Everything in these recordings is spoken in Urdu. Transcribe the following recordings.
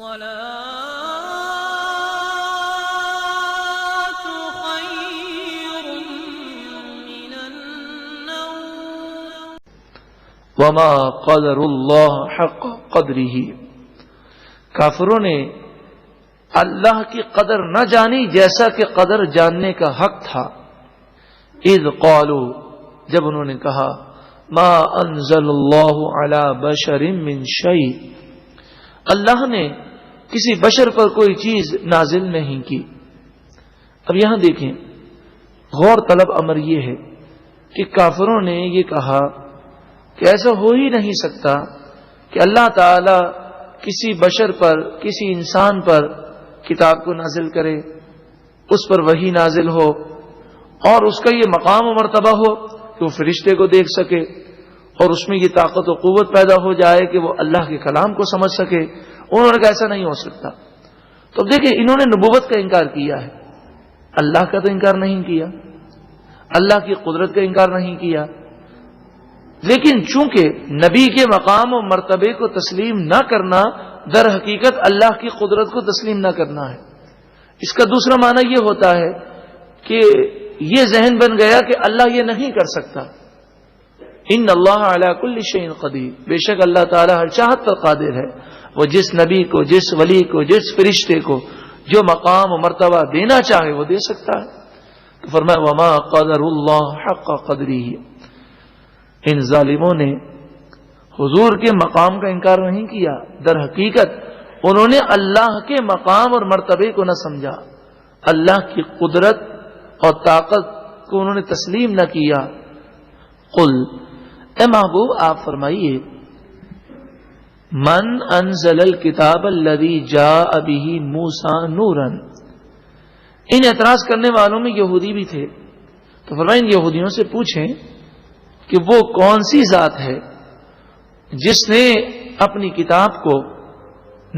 الصلاة خير من النوم وما قدر اللہ حق قدرہ، کافروں نے اللہ کی قدر نہ جانی جیسا کہ قدر جاننے کا حق تھا۔ اذ قالوا، جب انہوں نے کہا، ما انزل اللہ علی بشر من شیء، اللہ نے کسی بشر پر کوئی چیز نازل نہیں کی۔ اب یہاں دیکھیں، غور طلب امر یہ ہے کہ کافروں نے یہ کہا کہ ایسا ہو ہی نہیں سکتا کہ اللہ تعالی کسی بشر پر، کسی انسان پر کتاب کو نازل کرے، اس پر وحی نازل ہو، اور اس کا یہ مقام و مرتبہ ہو کہ وہ فرشتے کو دیکھ سکے، اور اس میں یہ طاقت و قوت پیدا ہو جائے کہ وہ اللہ کے کلام کو سمجھ سکے۔ انہوں نے کہا ایسا نہیں ہو سکتا۔ تو دیکھیں، انہوں نے نبوت کا انکار کیا ہے، اللہ کا تو انکار نہیں کیا، اللہ کی قدرت کا انکار نہیں کیا، لیکن چونکہ نبی کے مقام و مرتبے کو تسلیم نہ کرنا در حقیقت اللہ کی قدرت کو تسلیم نہ کرنا ہے۔ اس کا دوسرا معنی یہ ہوتا ہے کہ یہ ذہن بن گیا کہ اللہ یہ نہیں کر سکتا۔ ان اللہ علی کل شیء قدیر، بے شک اللہ تعالی ہر چاہت پر قادر ہے، وہ جس نبی کو، جس ولی کو، جس فرشتے کو جو مقام و مرتبہ دینا چاہے وہ دے سکتا ہے۔ تو فرمایا وما قدر اللہ حق قدرہ، ان ظالموں نے حضور کے مقام کا انکار نہیں کیا، در حقیقت انہوں نے اللہ کے مقام اور مرتبے کو نہ سمجھا، اللہ کی قدرت اور طاقت کو انہوں نے تسلیم نہ کیا۔ قل، اے محبوب آپ فرمائیے، من انزل الکتاب الذی جاء به موسیٰ نورا، ان اعتراض کرنے والوں میں یہودی بھی تھے، تو فرمائیں ان یہودیوں سے پوچھیں کہ وہ کون سی ذات ہے جس نے اپنی کتاب کو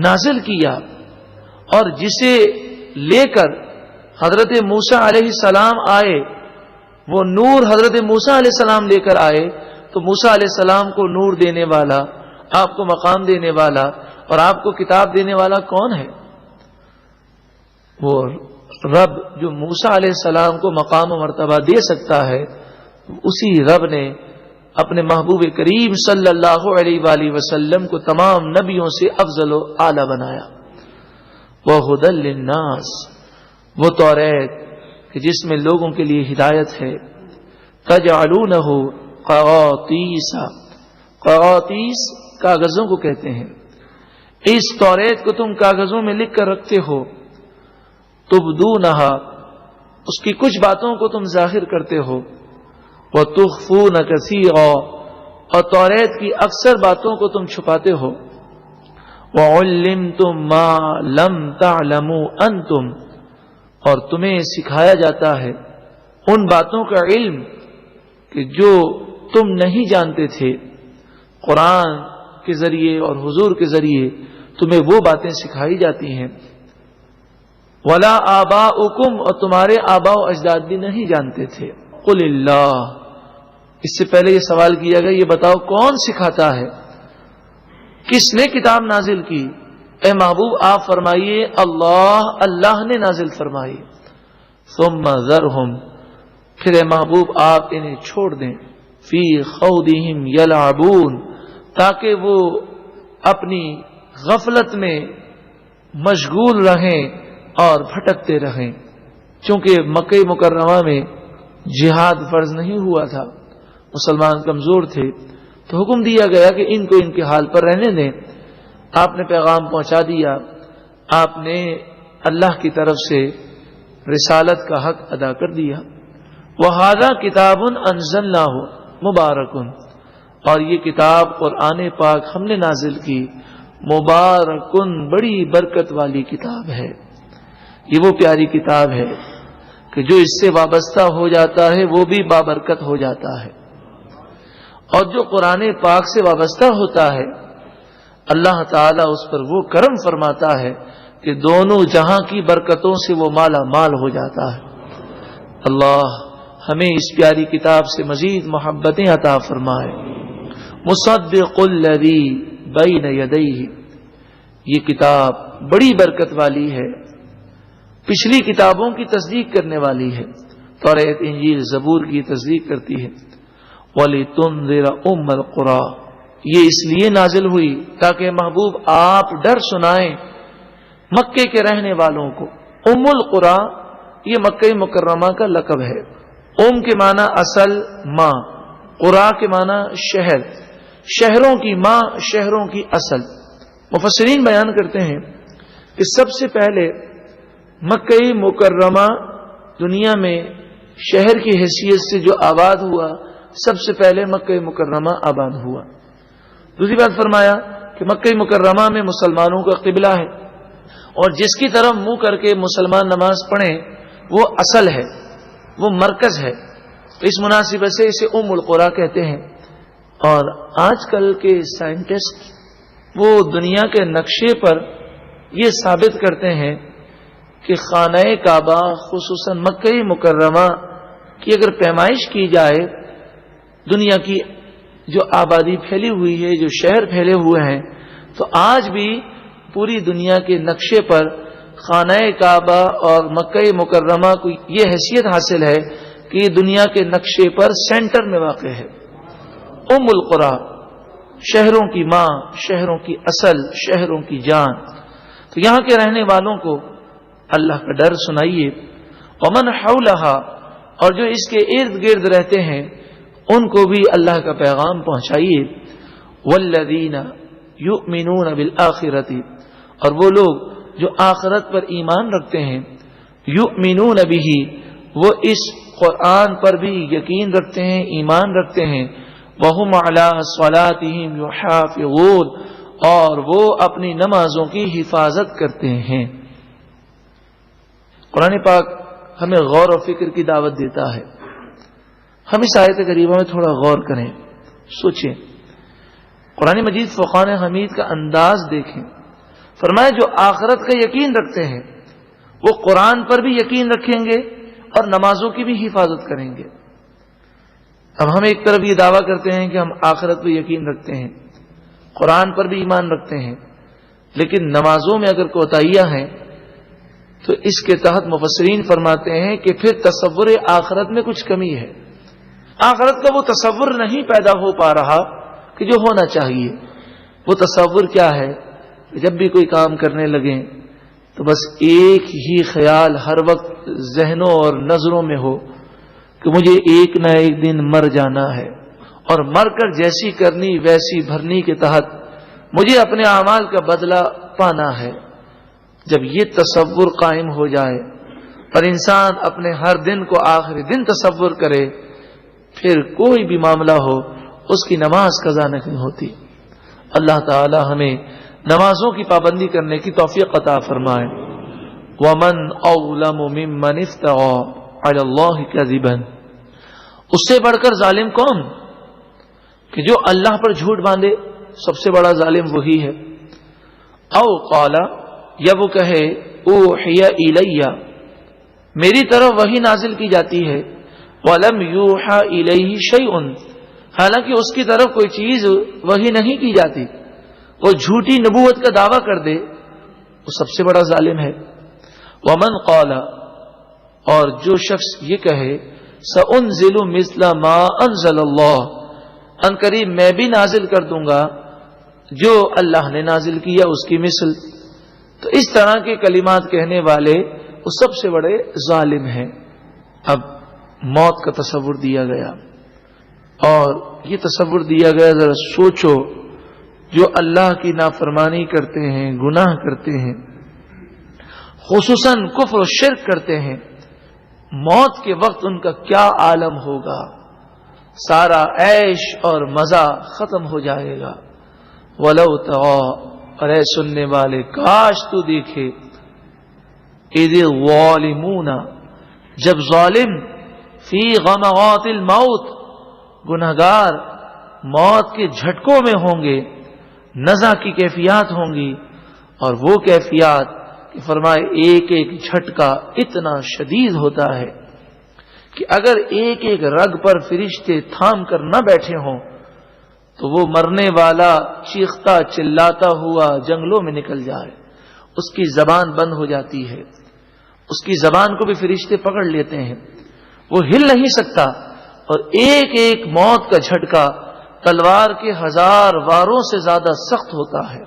نازل کیا اور جسے لے کر حضرت موسیٰ علیہ السلام آئے، وہ نور حضرت موسیٰ علیہ السلام لے کر آئے، تو موسیٰ علیہ السلام کو نور دینے والا، آپ کو مقام دینے والا اور آپ کو کتاب دینے والا کون ہے؟ وہ رب جو موسیٰ علیہ السلام کو مقام و مرتبہ دے سکتا ہے، اسی رب نے اپنے محبوب کریم صلی اللہ علیہ وآلہ وسلم کو تمام نبیوں سے افضل و اعلیٰ بنایا۔ وَهُدًى لِلنَّاسِ، وہ توریت کہ جس میں لوگوں کے لیے ہدایت ہے۔ تَجْعَلُونَهُ قَرَاطِيسَ، قراطیس کاغذوں کو کہتے ہیں، اس توریت کو تم کاغذوں میں لکھ کر رکھتے ہو۔ تُبْدُونَهَا، اس کی کچھ باتوں کو تم ظاہر کرتے ہو۔ وَتُخْفُونَ كَثِيرًا، اور توریت کی اکثر باتوں کو تم چھپاتے ہو۔ وَعُلِّمْتُم مَّا لَمْ تَعْلَمُوا أَنتُمْ، اور تمہیں سکھایا جاتا ہے ان باتوں کا علم کہ جو تم نہیں جانتے تھے۔ قرآن کے ذریعے اور حضور کے ذریعے تمہیں وہ باتیں سکھائی جاتی ہیں۔ وَلَا آبَاؤُكُمْ، اور تمہارے آباء و اجداد بھی نہیں جانتے تھے۔ قُلِ اللَّهُ، اس سے پہلے یہ سوال کیا گیا، یہ بتاؤ کون سکھاتا ہے، کس نے کتاب نازل کی؟ اے محبوب آپ فرمائیے اللہ نے نازل فرمائی۔ ثم ذرہم، پھر اے محبوب آپ انہیں چھوڑ دیں، فی خوضہم یلعبون، تاکہ وہ اپنی غفلت میں مشغول رہیں اور بھٹکتے رہیں۔ چونکہ مکہ مکرمہ میں جہاد فرض نہیں ہوا تھا، مسلمان کمزور تھے، تو حکم دیا گیا کہ ان کو ان کے حال پر رہنے دیں۔ آپ نے پیغام پہنچا دیا، آپ نے اللہ کی طرف سے رسالت کا حق ادا کر دیا۔ وَهَذَا كِتَابٌ أَنزَلْنَاهُ مُبَارَكٌ، اور یہ کتاب قرآن پاک ہم نے نازل کی، مبارکن، بڑی برکت والی کتاب ہے۔ یہ وہ پیاری کتاب ہے کہ جو اس سے وابستہ ہو جاتا ہے وہ بھی بابرکت ہو جاتا ہے، اور جو قرآن پاک سے وابستہ ہوتا ہے اللہ تعالیٰ اس پر وہ کرم فرماتا ہے کہ دونوں جہاں کی برکتوں سے وہ مالا مال ہو جاتا ہے۔ اللہ ہمیں اس پیاری کتاب سے مزید محبتیں عطا فرمائے۔ مصدق الذی بین یدیہ، یہ کتاب بڑی برکت والی ہے، پچھلی کتابوں کی تصدیق کرنے والی ہے، توریت انجیل زبور کی تصدیق کرتی ہے۔ وَلِتُنذِرَ أُمَّ الْقُرَىٰ، یہ اس لیے نازل ہوئی تاکہ محبوب آپ ڈر سنائیں مکے کے رہنے والوں کو۔ ام القریٰ یہ مکہ مکرمہ کا لقب ہے۔ ام کے معنی اصل، ماں، قریٰ کے معنی شہر، شہروں کی ماں، شہروں کی اصل۔ مفسرین بیان کرتے ہیں کہ سب سے پہلے مکہ مکرمہ دنیا میں شہر کی حیثیت سے جو آباد ہوا، سب سے پہلے مکہ مکرمہ آباد ہوا۔ دوسری بات فرمایا کہ مکہ مکرمہ میں مسلمانوں کا قبلہ ہے، اور جس کی طرف منہ کر کے مسلمان نماز پڑھیں وہ اصل ہے، وہ مرکز ہے۔ اس مناسبت سے اسے ام القریٰ کہتے ہیں۔ اور آج کل کے سائنٹسٹ وہ دنیا کے نقشے پر یہ ثابت کرتے ہیں کہ خانہ کعبہ خصوصاً مکہ مکرمہ کی اگر پیمائش کی جائے، دنیا کی جو آبادی پھیلی ہوئی ہے، جو شہر پھیلے ہوئے ہیں، تو آج بھی پوری دنیا کے نقشے پر خانہ کعبہ اور مکہ مکرمہ کو یہ حیثیت حاصل ہے کہ یہ دنیا کے نقشے پر سینٹر میں واقع ہے۔ ام القریٰ، شہروں کی ماں، شہروں کی اصل، شہروں کی جان۔ تو یہاں کے رہنے والوں کو اللہ کا ڈر سنائیے، ومن حولہا، اور جو اس کے ارد گرد رہتے ہیں ان کو بھی اللہ کا پیغام پہنچائیے۔ والذین یؤمنون بالآخرۃ، اور وہ لوگ جو آخرت پر ایمان رکھتے ہیں، یؤمنون بہ، وہ اس قرآن پر بھی یقین رکھتے ہیں، ایمان رکھتے ہیں، وہم علی صلاتہم یحافظون، اور وہ اپنی نمازوں کی حفاظت کرتے ہیں۔ قرآن پاک ہمیں غور و فکر کی دعوت دیتا ہے۔ ہم اس آیت کریمہ میں تھوڑا غور کریں، سوچیں، قرآن مجید فقان حمید کا انداز دیکھیں۔ فرمایا جو آخرت کا یقین رکھتے ہیں وہ قرآن پر بھی یقین رکھیں گے اور نمازوں کی بھی حفاظت کریں گے۔ اب ہم ایک طرف یہ دعویٰ کرتے ہیں کہ ہم آخرت پر یقین رکھتے ہیں، قرآن پر بھی ایمان رکھتے ہیں، لیکن نمازوں میں اگر کوتاہیاں ہیں تو اس کے تحت مفسرین فرماتے ہیں کہ پھر تصور آخرت میں کچھ کمی ہے۔ آخرت کا وہ تصور نہیں پیدا ہو پا رہا کہ جو ہونا چاہیے۔ وہ تصور کیا ہے کہ جب بھی کوئی کام کرنے لگیں تو بس ایک ہی خیال ہر وقت ذہنوں اور نظروں میں ہو کہ مجھے ایک نہ ایک دن مر جانا ہے، اور مر کر جیسی کرنی ویسی بھرنی کے تحت مجھے اپنے اعمال کا بدلہ پانا ہے۔ جب یہ تصور قائم ہو جائے اور انسان اپنے ہر دن کو آخری دن تصور کرے، پھر کوئی بھی معاملہ ہو اس کی نماز قضا نہیں ہوتی۔ اللہ تعالی ہمیں نمازوں کی پابندی کرنے کی توفیق عطا فرمائے۔ وَمَنْ أَظْلَمُ مِمَّنِ افْتَرَىٰ عَلَى اللَّهِ كَذِبًا، اس سے بڑھ کر ظالم کون کہ جو اللہ پر جھوٹ باندھے؟ سب سے بڑا ظالم وہی ہے۔ او قال، یا وہ کہے اوحی الی، میری طرف وحی نازل کی جاتی ہے، ولم یوحى الیہ شیء، حالانکہ اس کی طرف کوئی چیز وحی نہیں کی جاتی، وہ جھوٹی نبوت کا دعویٰ کر دے، وہ سب سے بڑا ظالم ہے۔ ومن قال، اور جو شخص یہ کہے سأنزل مثل ما انزل اللہ، ان قریب میں بھی نازل کر دوں گا جو اللہ نے نازل کیا اس کی مثل، تو اس طرح کے کلمات کہنے والے وہ سب سے بڑے ظالم ہیں۔ اب موت کا تصور دیا گیا، اور یہ تصور دیا گیا، ذرا سوچو، جو اللہ کی نافرمانی کرتے ہیں، گناہ کرتے ہیں، خصوصاً کفر و شرک کرتے ہیں، موت کے وقت ان کا کیا عالم ہوگا۔ سارا عیش اور مزہ ختم ہو جائے گا۔ وَلَوْ تَرَىٰ، اور اے سننے والے کاش تو دیکھے، اِذِ الظَّالِمُونَ، جب ظالم فی غمغات الموت، گنہگار موت کے جھٹکوں میں ہوں گے، نزع کی کیفیات ہوں گی، اور وہ کیفیات کہ فرمائے ایک ایک جھٹکا اتنا شدید ہوتا ہے کہ اگر ایک ایک رگ پر فرشتے تھام کر نہ بیٹھے ہوں تو وہ مرنے والا چیختا چلاتا ہوا جنگلوں میں نکل جائے، اس کی زبان بند ہو جاتی ہے، اس کی زبان کو بھی فرشتے پکڑ لیتے ہیں، وہ ہل نہیں سکتا، اور ایک ایک موت کا جھٹکا تلوار کے 1000 واروں سے زیادہ سخت ہوتا ہے۔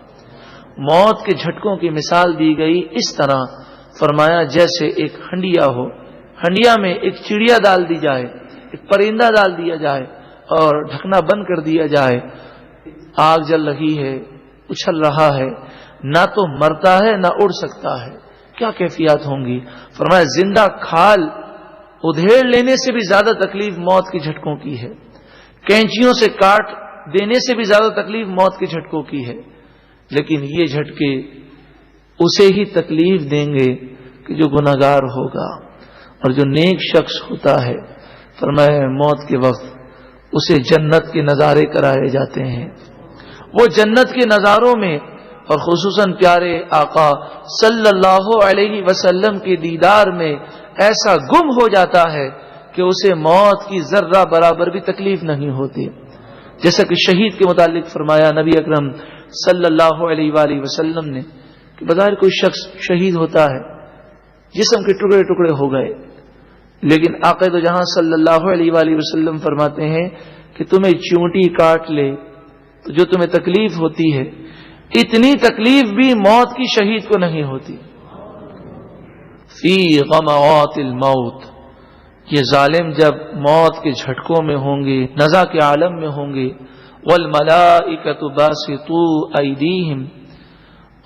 موت کے جھٹکوں کی مثال دی گئی اس طرح، فرمایا جیسے ایک ہنڈیا ہو، ہنڈیا میں ایک چڑیا ڈال دی جائے، ایک پرندہ ڈال دیا جائے اور ڈھکنا بند کر دیا جائے، آگ جل رہی ہے، اچھل رہا ہے، نہ تو مرتا ہے نہ اڑ سکتا ہے، کیا کیفیات ہوں گی؟ فرمایا زندہ کھال ادھیڑ لینے سے بھی زیادہ تکلیف موت کے جھٹکوں کی ہے، کینچیوں سے کاٹ دینے سے بھی زیادہ تکلیف موت کے جھٹکوں کی ہے، لیکن یہ جھٹکے اسے ہی تکلیف دیں گے کہ جو گناہگار ہوگا، اور جو نیک شخص ہوتا ہے فرمایا موت کے وقت اسے جنت کے نظارے کرائے جاتے ہیں، وہ جنت کے نظاروں میں اور خصوصاً پیارے آقا صلی اللہ علیہ وسلم کے دیدار میں ایسا گم ہو جاتا ہے کہ اسے موت کی ذرہ برابر بھی تکلیف نہیں ہوتی، جیسا کہ شہید کے متعلق فرمایا نبی اکرم صلی اللہ علیہ وآلہ وسلم نے کہ بظاہر کوئی شخص شہید ہوتا ہے، جسم کے ٹکڑے ٹکڑے ہو گئے، لیکن آقا دو جہاں صلی اللہ علیہ وآلہ وسلم فرماتے ہیں کہ تمہیں چونٹی کاٹ لے تو جو تمہیں تکلیف ہوتی ہے اتنی تکلیف بھی موت کی شہید کو نہیں ہوتی۔ فی غموات الموت، یہ ظالم جب موت کے جھٹکوں میں ہوں گے، نزع کے عالم میں ہوں گے، والملائکۃ باسطو ایدیہم،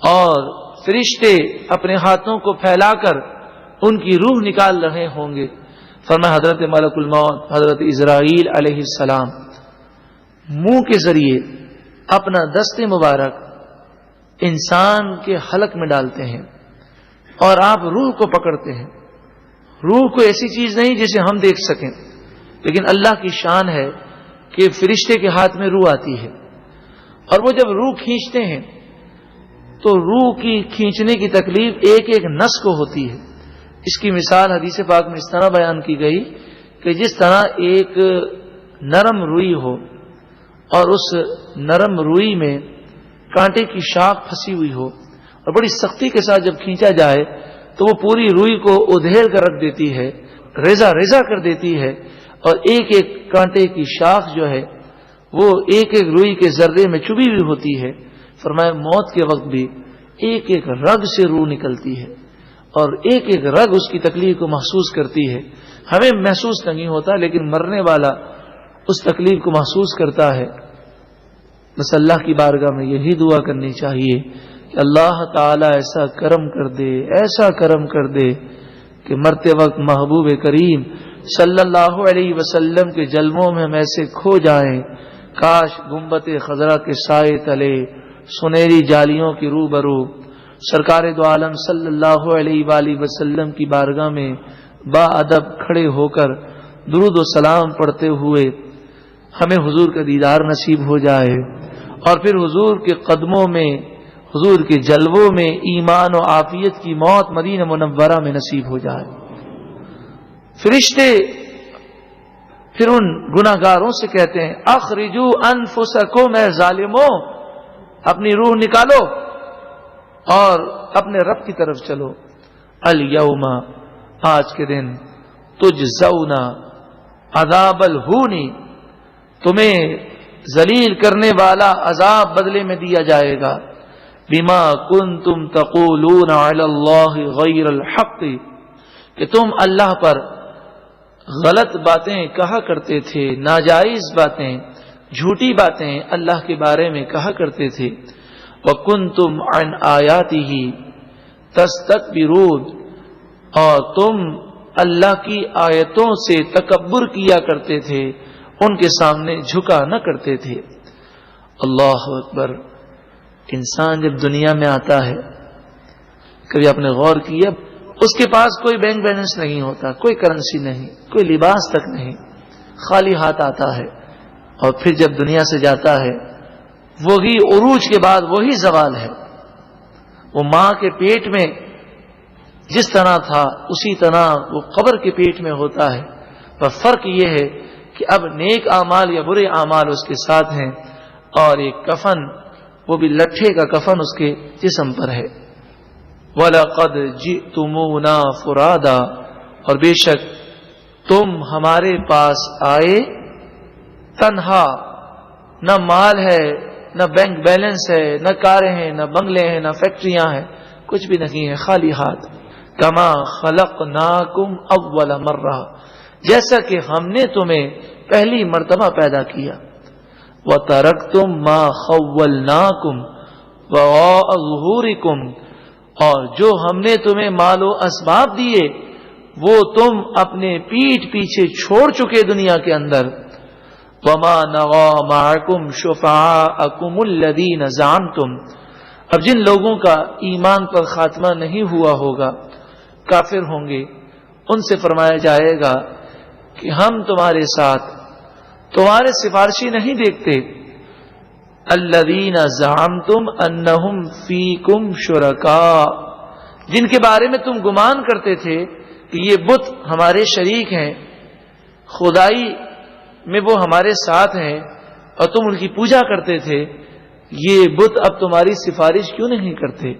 اور فرشتے اپنے ہاتھوں کو پھیلا کر ان کی روح نکال رہے ہوں گے، فرمایا حضرت ملک الموت حضرت اسرائیل علیہ السلام منہ کے ذریعے اپنا دست مبارک انسان کے حلق میں ڈالتے ہیں اور آپ روح کو پکڑتے ہیں۔ روح کو ایسی چیز نہیں جسے ہم دیکھ سکیں، لیکن اللہ کی شان ہے کہ فرشتے کے ہاتھ میں روح آتی ہے، اور وہ جب روح کھینچتے ہیں تو روح کی کھینچنے کی تکلیف ایک ایک نس کو ہوتی ہے۔ اس کی مثال حدیث پاک میں اس طرح بیان کی گئی کہ جس طرح ایک نرم روئی ہو اور اس نرم روئی میں کانٹے کی شاخ پھنسی ہوئی ہو اور بڑی سختی کے ساتھ جب کھینچا جائے تو وہ پوری روئی کو ادھیڑ کر رکھ دیتی ہے، ریزہ ریزہ کر دیتی ہے، اور ایک ایک کانٹے کی شاخ جو ہے وہ ایک ایک روئی کے ذرے میں چبھی ہوئی ہوتی ہے۔ فرمایا موت کے وقت بھی ایک ایک رگ سے روح نکلتی ہے اور ایک ایک رگ اس کی تکلیف کو محسوس کرتی ہے، ہمیں محسوس نہیں ہوتا لیکن مرنے والا اس تکلیف کو محسوس کرتا ہے۔ بس اللہ کی بارگاہ میں یہی دعا کرنی چاہیے کہ اللہ تعالی ایسا کرم کر دے، ایسا کرم کر دے کہ مرتے وقت محبوب کریم صلی اللہ علیہ وسلم کے جلووں میں ہم ایسے کھو جائیں، کاش گنبد خضرا کے سائے تلے سنہری جالیوں کی روبرو سرکار دو عالم صلی اللہ علیہ وآلہ وسلم کی بارگاہ میں با ادب کھڑے ہو کر درود و سلام پڑھتے ہوئے ہمیں حضور کا دیدار نصیب ہو جائے، اور پھر حضور کے قدموں میں حضور کے جلووں میں ایمان و عافیت کی موت مدینہ منورہ میں نصیب ہو جائے۔ فرشتے پھر ان گناہگاروں سے کہتے ہیں اخرجوا انفسکم اے ظالموں، اپنی روح نکالو اور اپنے رب کی طرف چلو۔ الیوم، آج کے دن، تجزون عذاب الہون، تمہیں ذلیل کرنے والا عذاب بدلے میں دیا جائے گا، بما کنتم تقولون علی اللہ غیر الحق، کہ تم اللہ پر غلط باتیں کہا کرتے تھے، ناجائز باتیں، جھوٹی باتیں اللہ کے بارے میں کہا کرتے تھے۔ وَكُنْتُمْ عَنْ آيَاتِهِ تَسْتَكْبِرُونَ، اور تم اللہ کی آیتوں سے تکبر کیا کرتے تھے، ان کے سامنے جھکا نہ کرتے تھے۔ اللہ اکبر۔ انسان جب دنیا میں آتا ہے، کبھی آپ نے غور کیا اس کے پاس کوئی بینک بیلنس نہیں ہوتا، کوئی کرنسی نہیں، کوئی لباس تک نہیں، خالی ہاتھ آتا ہے، اور پھر جب دنیا سے جاتا ہے وہی عروج کے بعد وہی زوال ہے۔ وہ ماں کے پیٹ میں جس طرح تھا اسی طرح وہ قبر کے پیٹ میں ہوتا ہے، پر فرق یہ ہے کہ اب نیک اعمال یا برے اعمال اس کے ساتھ ہیں، اور ایک کفن، وہ بھی لٹھے کا کفن اس کے جسم پر ہے۔ وَلَقَدْ جِئْتُمُونَا فُرَادًا، اور بے شک تم ہمارے پاس آئے تنہا، نہ مال ہے، نہ بینک بیلنس ہے، نہ کاریں ہیں، نہ بنگلے ہیں، نہ فیکٹریاں ہیں، کچھ بھی نہیں ہے، خالی ہاتھ۔ کما خلقناکم اول مرہ، جیسا کہ ہم نے تمہیں پہلی مرتبہ پیدا کیا۔ وَتَرَكْتُمْ مَا خَوَّلْنَاكُمْ وَرَاءَ ظُهُورِكُمْ، اور جو ہم نے تمہیں مال و اسباب دیے وہ تم اپنے پیٹھ پیچھے چھوڑ چکے دنیا کے اندر۔ وَمَا نَغَا مَعَكُمْ شُفَعَاءَكُمُ الَّذِينَ زَعَمْتُمْ، اب جن لوگوں کا ایمان پر خاتمہ نہیں ہوا ہوگا، کافر ہوں گے، ان سے فرمایا جائے گا کہ ہم تمہارے ساتھ تمہارے سفارشی نہیں دیکھتے۔ الذین زعمتم انہم فیکم شرکاء، جن کے بارے میں تم گمان کرتے تھے کہ یہ بت ہمارے شریک ہیں، خدائی میں وہ ہمارے ساتھ ہیں، اور تم ان کی پوجا کرتے تھے، یہ بت اب تمہاری سفارش کیوں نہیں کرتے؟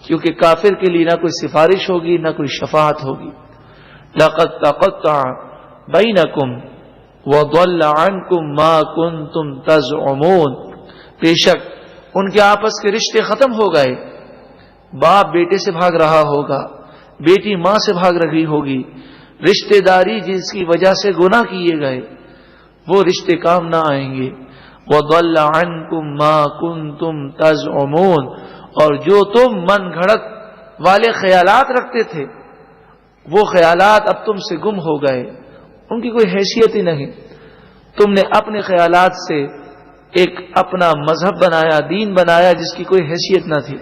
کیونکہ کافر کے لیے نہ کوئی سفارش ہوگی نہ کوئی شفاعت ہوگی۔ لقد تقطع بینکم وضل عنکم ما کنتم تزعمون، بے شک ان کے آپس کے رشتے ختم ہو گئے، باپ بیٹے سے بھاگ رہا ہوگا، بیٹی ماں سے بھاگ رہی ہوگی، رشتے داری جس کی وجہ سے گناہ کیے گئے وہ رشتے کام نہ آئیں گے۔ وَضَلَّ عَنْكُمْ مَا كُنْتُمْ تَزْعُمُونَ، اور جو تم من گھڑت والے خیالات رکھتے تھے وہ خیالات اب تم سے گم ہو گئے، ان کی کوئی حیثیت ہی نہیں۔ تم نے اپنے خیالات سے ایک اپنا مذہب بنایا، دین بنایا جس کی کوئی حیثیت نہ تھی۔